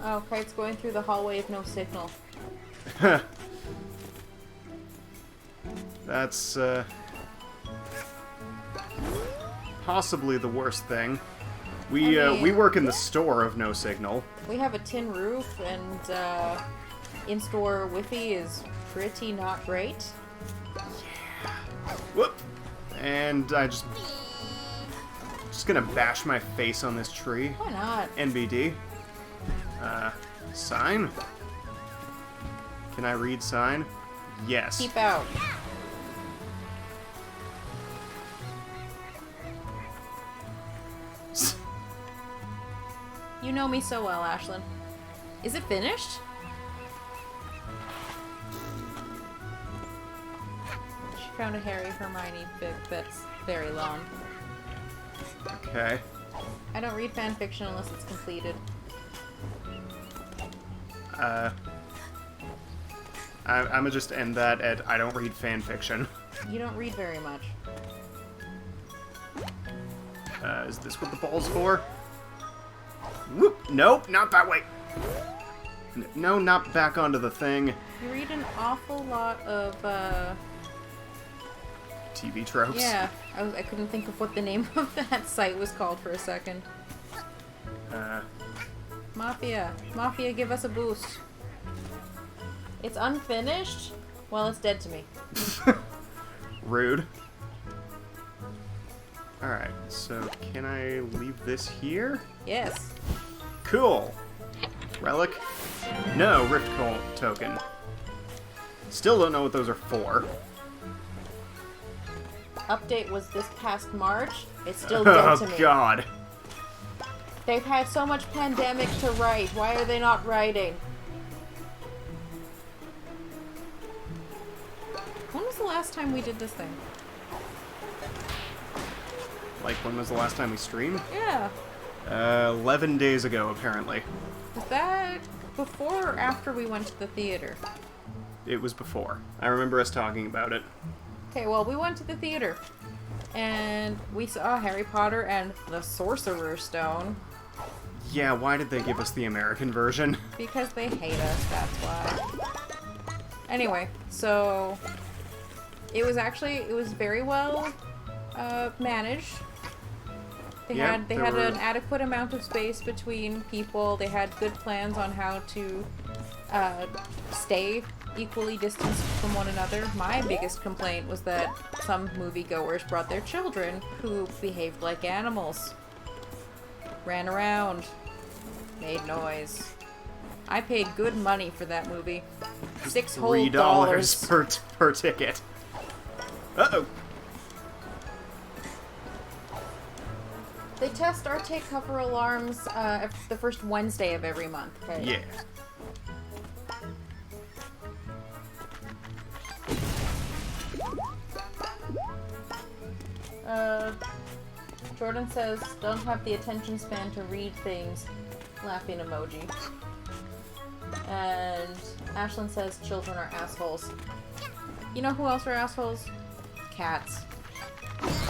Oh, Kite's going through the hallway of no signal. That's, possibly the worst thing. We work in the store of no signal. We have a tin roof, and in-store Wi-Fi is pretty not great. Whoop! And I just gonna bash my face on this tree. Why not? NBD. Sign? Can I read sign? Yes. Keep out. You know me so well, Ashlyn. Is it finished? She found a Harry Hermione fic that's very long. Okay. I don't read fanfiction unless it's completed. I'm gonna just end that at I don't read fan fiction. You don't read very much. Is this what the ball's for? Whoop! Nope, not that way. No, not back onto the thing. You read an awful lot of, TV tropes. yeah. I couldn't think of what the name of that site was called for a second. Mafia. Mafia, give us a boost. It's unfinished? Well, it's dead to me. Rude. Alright, so can I leave this here? Yes. Cool. Relic? No, Rift Token. Still don't know what those are for. Update was this past March. It's still dead to me. Oh god. They've had so much pandemic to write. Why are they not writing? When was the last time we did this thing? Like, when was the last time we streamed? Yeah. 11 days ago, apparently. Was that before or after we went to the theater? It was before. I remember us talking about it. Okay, well, we went to the theater. And we saw Harry Potter and the Sorcerer's Stone. Yeah, why did they give us the American version? Because they hate us, that's why. Anyway, so... It was very well managed. They had an adequate amount of space between people. They had good plans on how to stay equally distanced from one another. My biggest complaint was that some moviegoers brought their children who behaved like animals. Ran around. Made noise. I paid good money for that movie. $6 per ticket. Uh-oh. They test our take cover alarms the first Wednesday of every month. Okay? Yeah. Jordan says, don't have the attention span to read things. Laughing emoji. And Ashlyn says, children are assholes. You know who else are assholes? Cats.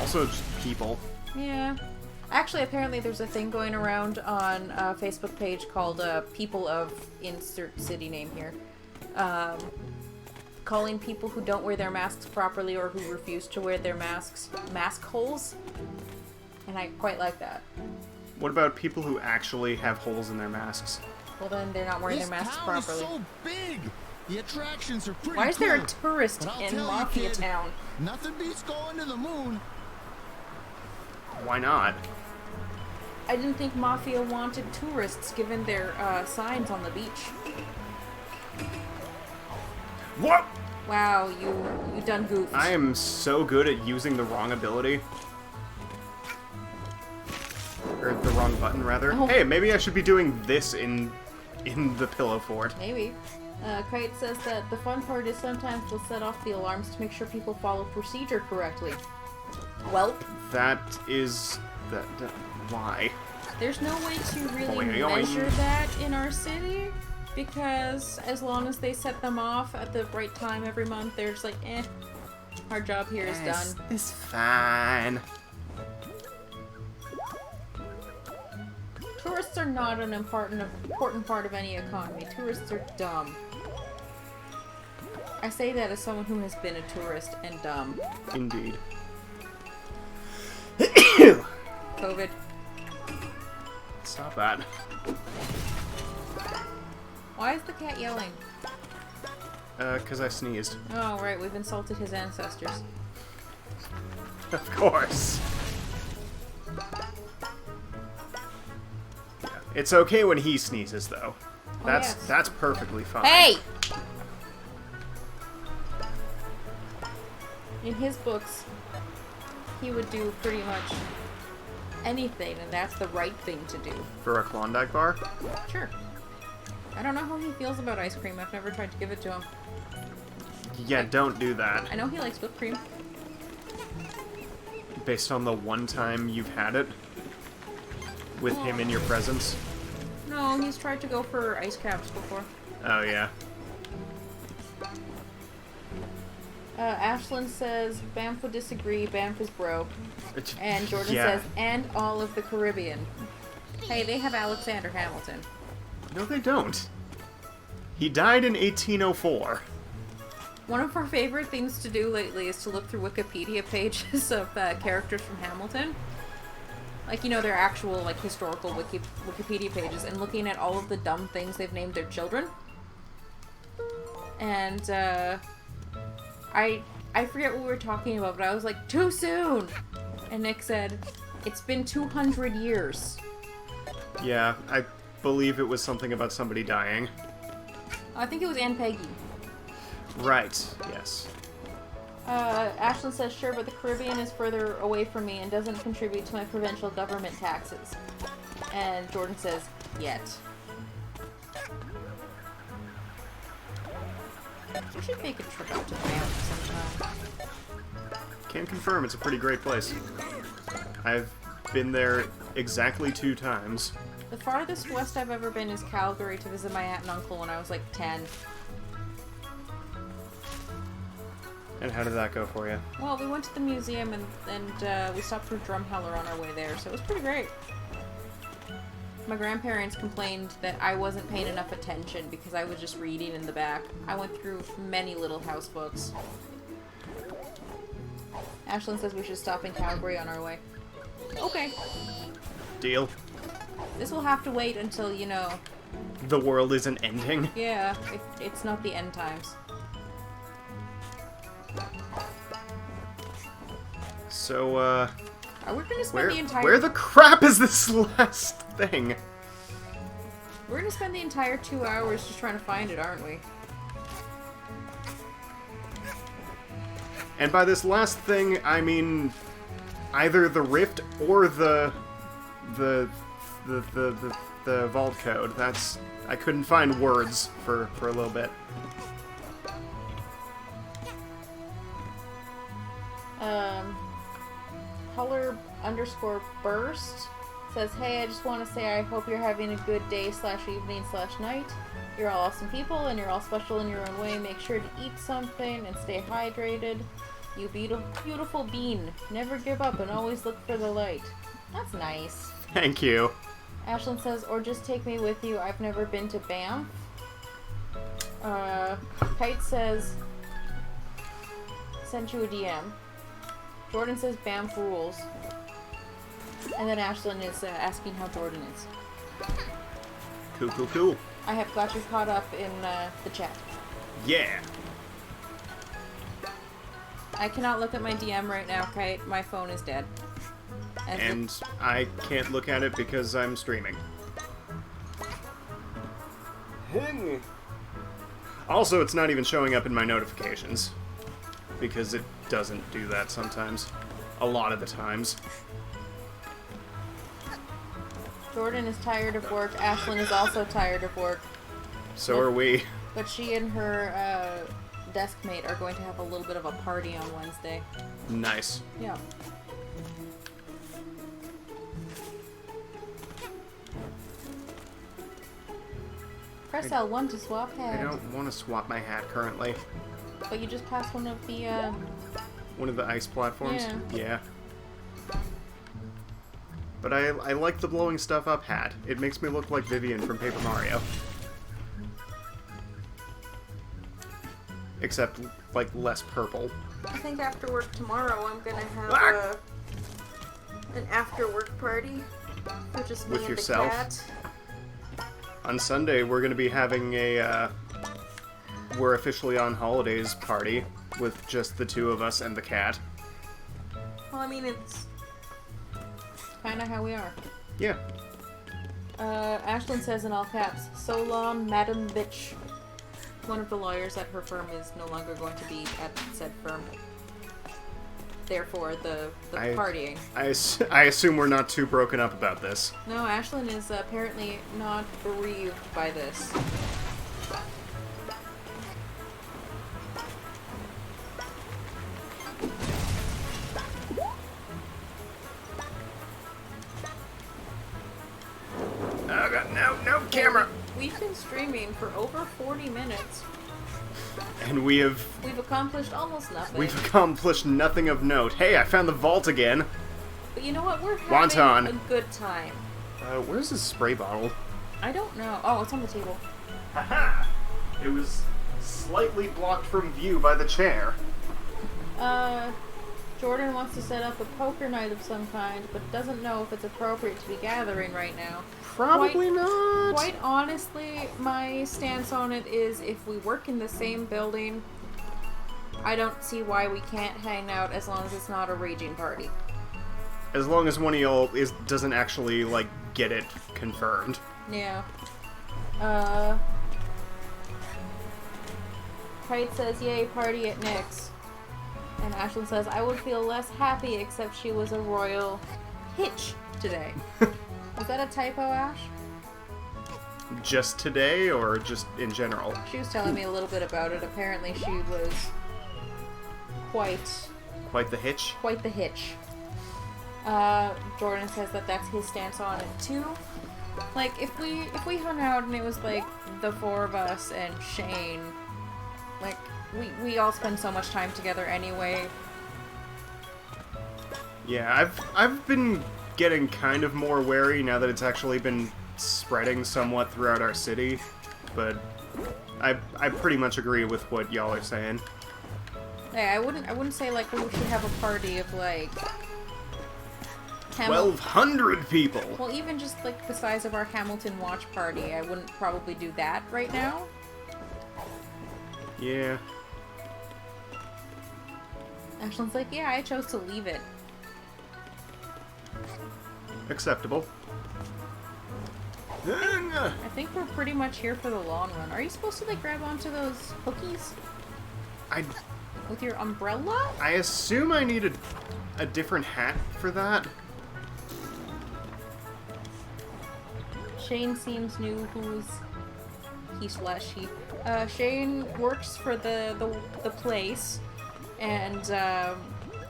Also just people. Yeah. Actually, apparently there's a thing going around on a Facebook page called People of Insert City Name here. Calling people who don't wear their masks properly or who refuse to wear their masks mask holes. And I quite like that. What about people who actually have holes in their masks? Well, then they're not wearing their masks properly. This town is so big. The attractions are pretty Why is there a cool. tourist But I'll in tell you, Mafia kid, Town? Nothing beats going to the moon. Why not? I didn't think Mafia wanted tourists given their signs on the beach. What? Wow, you done goofed. I am so good at using the wrong ability. Or the wrong button, rather. Oh. Hey, maybe I should be doing this in the Pillow Fort. Maybe. Kite says that the fun part is sometimes they'll set off the alarms to make sure people follow procedure correctly. Welp. That is... why? There's no way to really Boing, boing. measure that in our city, because as long as they set them off at the right time every month, they're just like, our job here is done. It's fine. Tourists are not an important part of any economy. Tourists are dumb. I say that as someone who has been a tourist and dumb. Indeed. COVID. Stop that. Why is the cat yelling? 'Cause I sneezed. Oh, right, we've insulted his ancestors. Of course. Yeah. It's okay when he sneezes, though. Yes. That's perfectly fine. Hey! In his books, he would do pretty much anything, and that's the right thing to do. For a Klondike bar? Sure. I don't know how he feels about ice cream. I've never tried to give it to him. Yeah, don't do that. I know he likes whipped cream. Based on the one time you've had it with him in your presence. No, he's tried to go for ice caps before. Oh, yeah. Ashlyn says, Banff would disagree, Banff is broke. And Jordan Yeah. says, and all of the Caribbean. Hey, they have Alexander Hamilton. No, they don't. He died in 1804. One of our favorite things to do lately is to look through Wikipedia pages of characters from Hamilton. Like, you know, their actual, like, historical Wikipedia pages, and looking at all of the dumb things they've named their children. And, I forget what we were talking about, but I was like, too soon! And Nick said, it's been 200 years. Yeah, I believe it was something about somebody dying. I think it was Aunt Peggy. Right, yes. Ashlyn says, sure, but the Caribbean is further away from me and doesn't contribute to my provincial government taxes. And Jordan says, yet. We should make a trip out to Banff sometime. Can confirm it's a pretty great place. I've been there exactly 2 times. The farthest west I've ever been is Calgary to visit my aunt and uncle when I was like 10. And how did that go for you? Well, we went to the museum and we stopped for Drumheller on our way there, so it was pretty great. My grandparents complained that I wasn't paying enough attention because I was just reading in the back. I went through many Little House books. Ashlyn says we should stop in Calgary on our way. Okay. Deal. This will have to wait until, you know... The world isn't ending. Yeah, it's not the end times. So, We're gonna spend the entire... where the crap is this last thing? We're gonna spend the entire 2 hours just trying to find it, aren't we? And by this last thing, I mean either the rift or the vault code. That's... I couldn't find words for a little bit. Color_burst says, hey, I just want to say I hope you're having a good day/evening/night. You're all awesome people and you're all special in your own way. Make sure to eat something and stay hydrated. You beautiful bean. Never give up and always look for the light. That's nice. Thank you. Ashlyn says, or just take me with you. I've never been to Banff. Kite says, sent you a DM. Jordan says Banff rules. And then Ashlyn is asking how Jordan is. Cool. I have got you caught up in the chat. Yeah. I cannot look at my DM right now, Kite. My phone is dead. And I can't look at it because I'm streaming. Also, it's not even showing up in my notifications. Because it doesn't do that sometimes. A lot of the times. Jordan is tired of work. Ashlyn is also tired of work. So are we. But she and her desk mate are going to have a little bit of a party on Wednesday. Nice. Yeah. Press L1 to swap I hat. don't want to swap my hat currently. But you just passed one of the, One of the ice platforms? Yeah. Yeah. But I like the blowing stuff up hat. It makes me look like Vivian from Paper Mario. Except, like, less purple. I think after work tomorrow I'm gonna have Ah! an after work party for just me With and yourself? the cat. On Sunday, we're going to be having a, we're officially on holidays party with just the two of us and the cat. Well, I mean, it's kind of how we are. Yeah. Ashlyn says in all caps, "So long, Madam Bitch." One of the lawyers at her firm is no longer going to be at said firm. Therefore, the partying. I assume we're not too broken up about this. No, Ashlyn is apparently not bereaved by this. Oh god, no, camera! We've been streaming for over 40 minutes. And we've We've accomplished almost nothing. accomplished nothing of note. Hey, I found the vault again. But you know what? We're having Wonton. a good time. Where's his spray bottle? I don't know. Oh, it's on the table. Haha! It was slightly blocked from view by the chair. Jordan wants to set up a poker night of some kind, but doesn't know if it's appropriate to be gathering right now. Probably not. Quite honestly, my stance on it is if we work in the same building, I don't see why we can't hang out as long as it's not a raging party. As long as one of y'all doesn't actually, like, get it confirmed. Yeah. Kite says, "Yay, party at Nick's." And Ashlyn says, "I would feel less happy except she was a royal hitch today." Is that a typo, Ash? Just today, or just in general? She was telling me a little bit about it. Apparently she was quite Quite the hitch? the hitch. Jordan says that that's his stance on it too. Like, if we hung out and it was like the four of us and Shane, like, we all spend so much time together anyway. Yeah, I've been getting kind of more wary now that it's actually been spreading somewhat throughout our city, but I pretty much agree with what y'all are saying. Yeah, I wouldn't say like we should have a party of like 1,200 people! Well, even just like the size of our Hamilton watch party, I wouldn't probably do that right now. Yeah. Ashlyn's like, "Yeah, I chose to leave it." Acceptable. I think we're pretty much here for the long run. Are you supposed to like grab onto those hookies I with your umbrella? assume I needed a different hat for that. Shane seems new. Who's he/she? Shane works for the place, and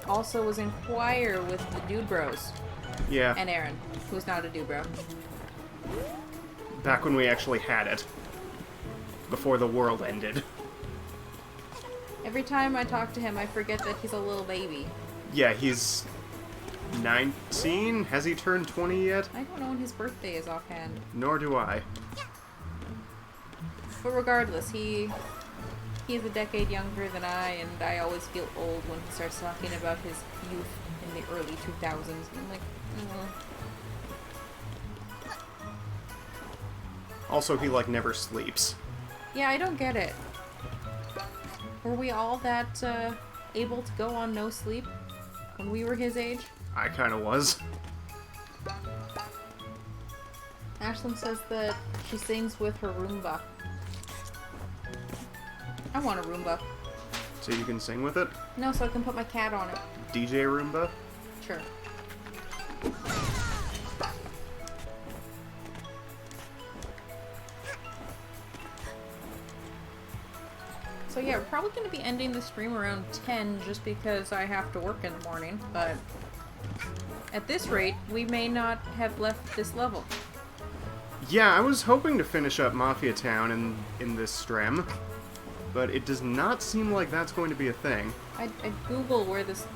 also was in choir with the Dude Bros. Yeah. And Aaron, who's not a Dude Bro. Back when we actually had it. Before the world ended. Every time I talk to him, I forget that he's a little baby. Yeah, he's 19? Has he turned 20 yet? I don't know when his birthday is offhand. Nor do I. But regardless, he's a decade younger than I, and I always feel old when he starts talking about his youth in the early 2000s. And I'm like, Also, he, like, never sleeps. yeah, I don't get it. Were we all that able to go on no sleep when we were his age? I kinda was. Ashlyn says that she sings with her Roomba. I want a Roomba. So you can sing with it? No, so I can put my cat on it. DJ Roomba? Sure. So yeah, we're probably going to be ending the stream around 10 just because I have to work in the morning, but at this rate, we may not have left this level. Yeah, I was hoping to finish up Mafia Town in this stream, but it does not seem like that's going to be a thing. I'd Google where this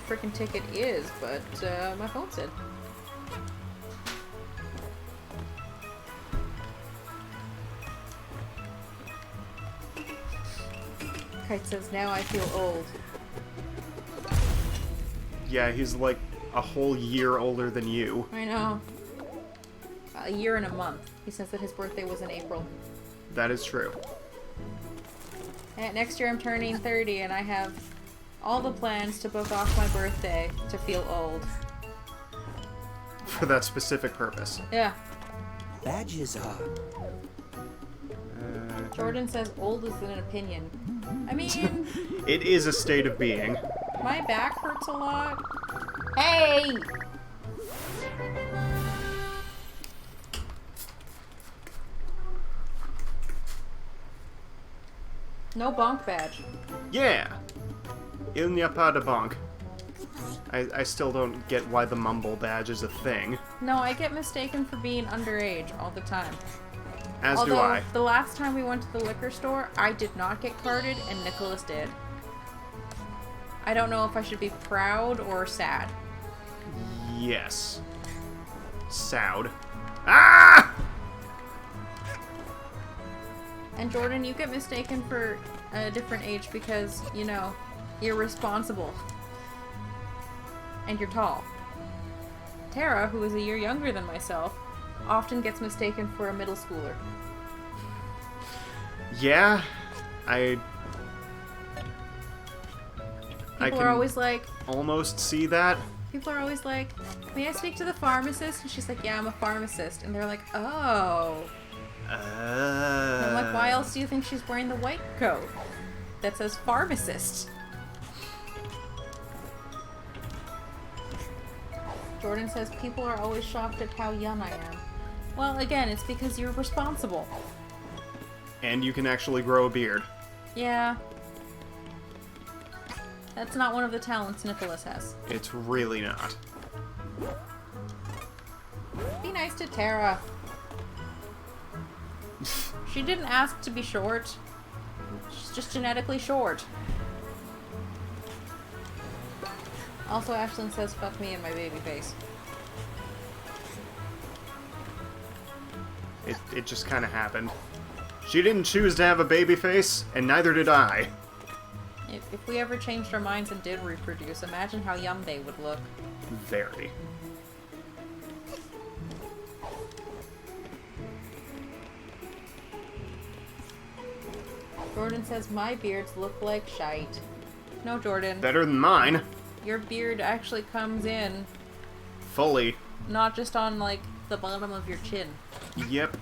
freaking ticket is, but my phone said. Kite says, now I feel old. Yeah, he's like a whole year older than you. I know. A year and a month. He says that his birthday was in April. That is true. And next year I'm turning 30 and I have all the plans to book off my birthday to feel old. For that specific purpose. Yeah. Badges are. Jordan says old is an opinion. I mean, It is a state of being. my back hurts a lot. Hey! No bonk badge. Yeah! Il n'y a pas de banque. I still don't get why the mumble badge is a thing. No, I get mistaken for being underage all the time. As Although, do I. the last time we went to the liquor store, I did not get carded and Nicholas did. I don't know if I should be proud or sad. Yes. Soud. Ah! And Jordan, you get mistaken for a different age because, you know, you're responsible. And you're tall. Tara, who is a year younger than myself, often gets mistaken for a middle schooler. Yeah, I People can are always like, almost see that. may I speak to the pharmacist? And she's like, yeah, I'm a pharmacist. And they're like, oh. And I'm like, why else do you think she's wearing the white coat that says pharmacist? Jordan says, people are always shocked at how young I am. Well, again, it's because you're responsible. And you can actually grow a beard. Yeah. That's not one of the talents Nicholas has. It's really not. Be nice to Tara. She didn't ask to be short. She's just genetically short. Also, Ashlyn says, fuck me and my baby face. It just kind of happened. She didn't choose to have a baby face, and neither did I. If we ever changed our minds and did reproduce, imagine how young they would look. Very. Jordan says, my beards look like shite. No, Jordan. Better than mine. Your beard actually comes in, Fully. not just on, like, the bottom of your chin. Yep.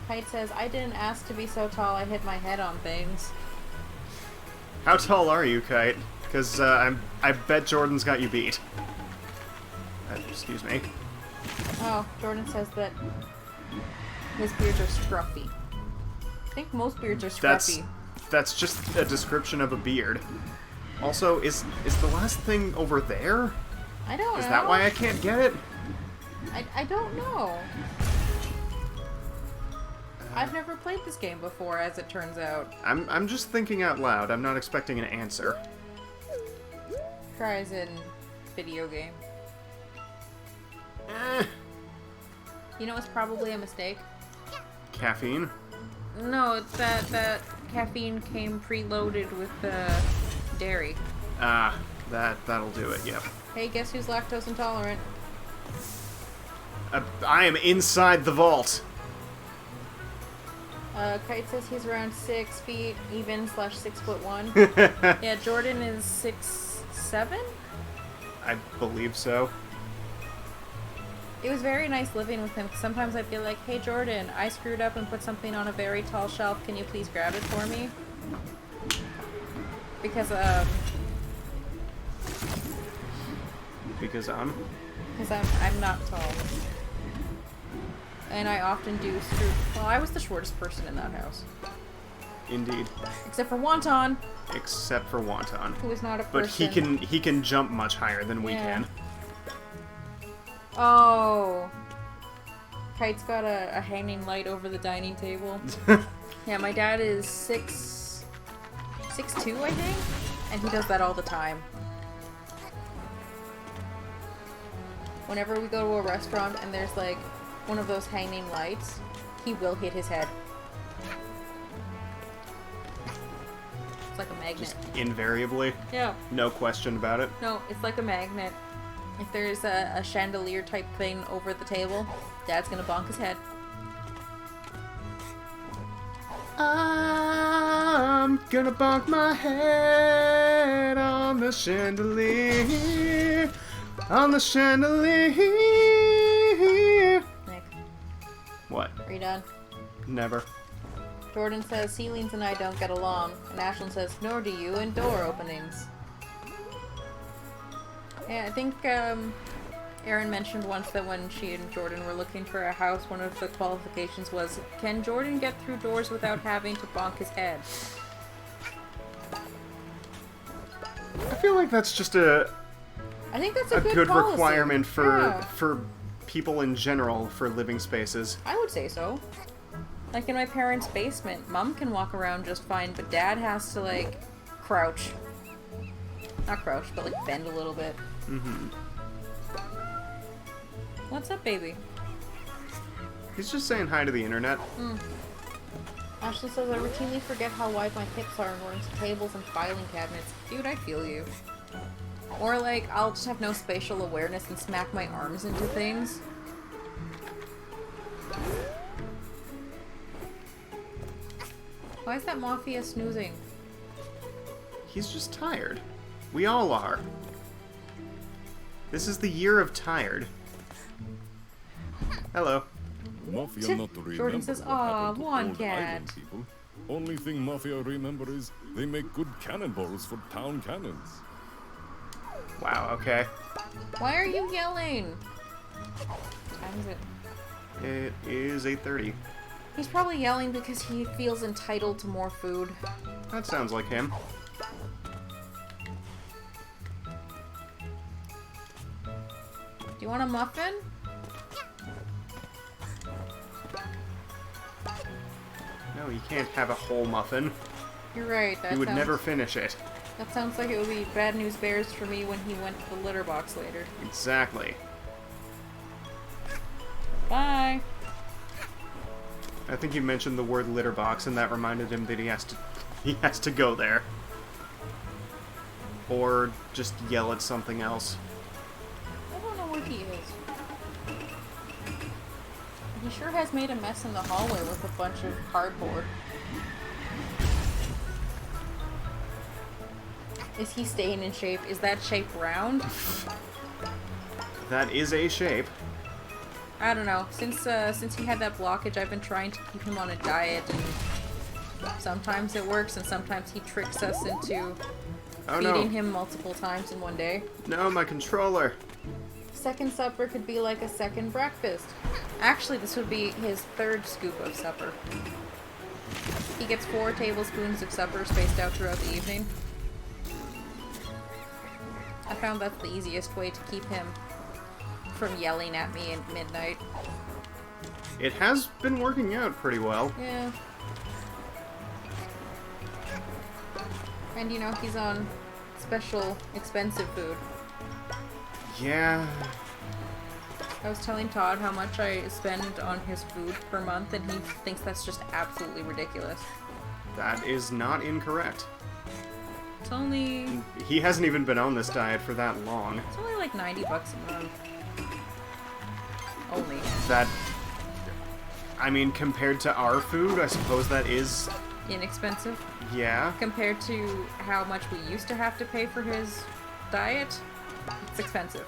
Kite says, I didn't ask to be so tall, I hit my head on things. How tall are you, Kite? Because I bet Jordan's got you beat. Excuse me. Oh, Jordan says that his beards are scruffy. I think most beards are scruffy. That's just a description of a beard. Also, is the last thing over there? I don't know. Is that why I can't get it? I don't know. I've never played this game before, as it turns out. I'm just thinking out loud. I'm not expecting an answer. Try as in video game. Eh. You know, it's probably a mistake. Caffeine? No, it's that caffeine came preloaded with dairy. Ah, that'll do it. Yep. Hey, guess who's lactose intolerant? I am inside the vault. Kite says he's around 6 feet, even / 6'1". Yeah, Jordan is 6'7". I believe so. It was very nice living with him. 'Cause sometimes I'd be like, hey Jordan, I screwed up and put something on a very tall shelf. Can you please grab it for me? Because I'm not tall. And I often do screw. Well, I was the shortest person in that house. Indeed. Except for Wonton, Except for Wonton. who is not a But person. he can jump much higher than we Yeah. can. Oh. Kite's got a hanging light over the dining table. Yeah, my dad is 6'2", I think, and he does that all the time. Whenever we go to a restaurant and there's like one of those hanging lights, he will hit his head. like a magnet. Just invariably. Yeah. No question about it. No, it's like a magnet. If there's a chandelier type thing over the table, Dad's gonna bonk his head. I'm gonna bonk my head on the chandelier. On the chandelier. Nick, What? are you done? Never. Jordan says, Ceilings and I don't get along. And Ashlyn says, nor do you in door openings. Yeah, I think Erin mentioned once that when she and Jordan were looking for a house, one of the qualifications was, can Jordan get through doors without having to bonk his head? I feel like that's just a I think that's a good policy. requirement Yeah, for people in general for living spaces. I would say so. Like in my parents' basement, Mom can walk around just fine, but Dad has to like crouch. Not crouch, but like bend a little bit. Mm-hmm. What's up, baby? He's just saying hi to the internet. Ashley says, I routinely forget how wide my hips are and we're into tables and filing cabinets. Dude, I feel you. Or like, I'll just have no spatial awareness and smack my arms into things. Why is that Mafia snoozing? He's just tired. We all are. This is the year of tired. Hello. Mafia not remember Jordan says, what "Aw, happened to one old cat." island people. Only thing Mafia remember is they make good cannonballs for town cannons. Wow, okay. Why are you yelling? What time is it? It is 8:30. He's probably yelling because he feels entitled to more food. That sounds like him. Do you want a muffin? No, you can't have a whole muffin. You're right. That You would sounds, never finish it. That sounds like it would be bad news bears for me when he went to the litter box later. Exactly. Bye. I think you mentioned the word litter box, and that reminded him that he has to go there. Or just yell at something else. I don't know where he is. He sure has made a mess in the hallway with a bunch of cardboard. Is he staying in shape? Is that shape round? That is a shape. I don't know. Since he had that blockage, I've been trying to keep him on a diet, and sometimes it works, and sometimes he tricks us into Oh feeding no. him multiple times in one day. No, my controller. Second supper could be like a second breakfast. Actually, this would be his third scoop of supper. He gets 4 tablespoons of supper spaced out throughout the evening. I found that's the easiest way to keep him from yelling at me at midnight. It has been working out pretty well. Yeah. And you know, he's on special expensive food. Yeah. I was telling Todd how much I spend on his food per month, and he thinks that's just absolutely ridiculous. That is not incorrect. It's only He hasn't even been on this diet for that long. like $90 a month. Only. That... I mean, compared to our food, I suppose that is... Inexpensive. Yeah. Compared to how much we used to have to pay for his diet, it's expensive.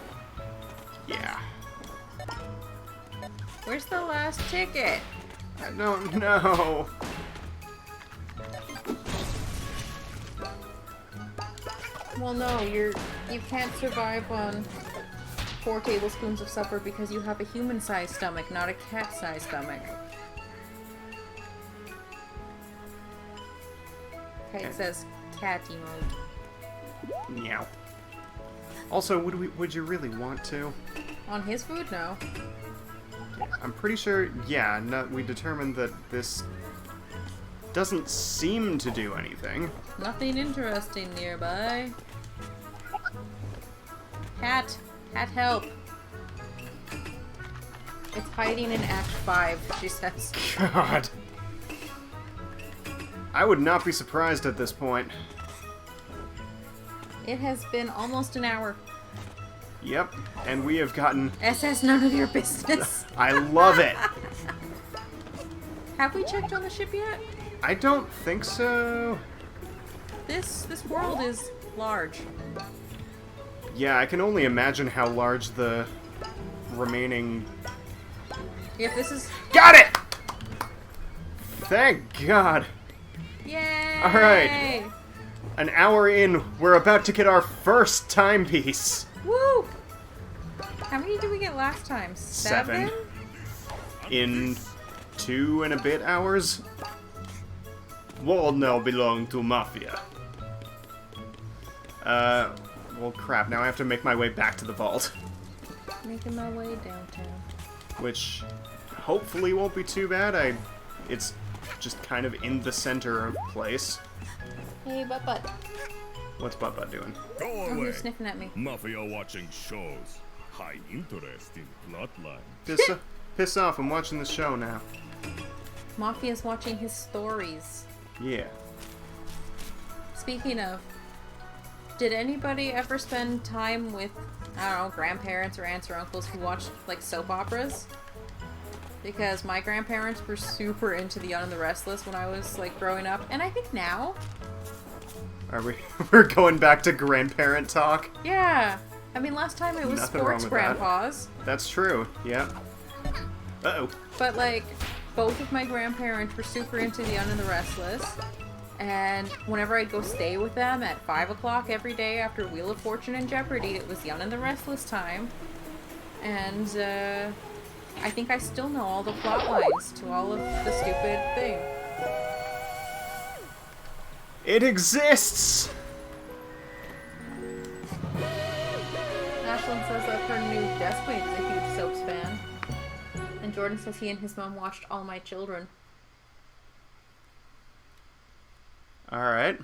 Yeah. Where's the last ticket? I don't know. Well, no, you can't survive on 4 tablespoons of supper because you have a human-sized stomach, not a cat-sized stomach. Okay, it says cat emote. Meow. Also, would you really want to? On his food? No. I'm pretty sure, yeah, no, we determined that this doesn't seem to do anything. Nothing interesting nearby. Cat. Cat, help. It's hiding in Act 5, she says. God. I would not be surprised at this point. It has been almost an hour. Yep, and we have gotten... SS, none of your business. I love it! Have we checked on the ship yet? I don't think so. This world is large. Yeah, I can only imagine how large the remaining... If this is... Got it! Thank God. Yay! Alright. An hour in, we're about to get our first timepiece. Woo! How many did we get last time? 7? In 2 and a bit hours? World now belong to Mafia. Well crap, now I have to make my way back to the vault. Making my way downtown. Which hopefully won't be too bad. It's just kind of in the center of place. Hey, Butt. What's Butt doing? Go Oh, away. he's sniffing at me. Mafia watching shows. High interest in plotline. Piss off, I'm watching the show now. Mafia's watching his stories. Yeah. Speaking of, did anybody ever spend time with, I don't know, grandparents or aunts or uncles who watched, like, soap operas? Because my grandparents were super into The Young and the Restless when I was, like, growing up. And I think now. Are we? We're going back to grandparent talk? Yeah. I mean, last time it was Nothing wrong sports with that. grandpas. That's true, yep. Uh-oh. But, like, both of my grandparents were super into The Young and the Restless. And whenever I'd go stay with them at 5 o'clock every day after Wheel of Fortune and Jeopardy, it was Young and the Restless time. And, I think I still know all the plot lines to all of the stupid thing. It exists! Ashlyn says that her new deskmate is a huge Soaps fan. And Jordan says he and his mom watched All My Children. Alright.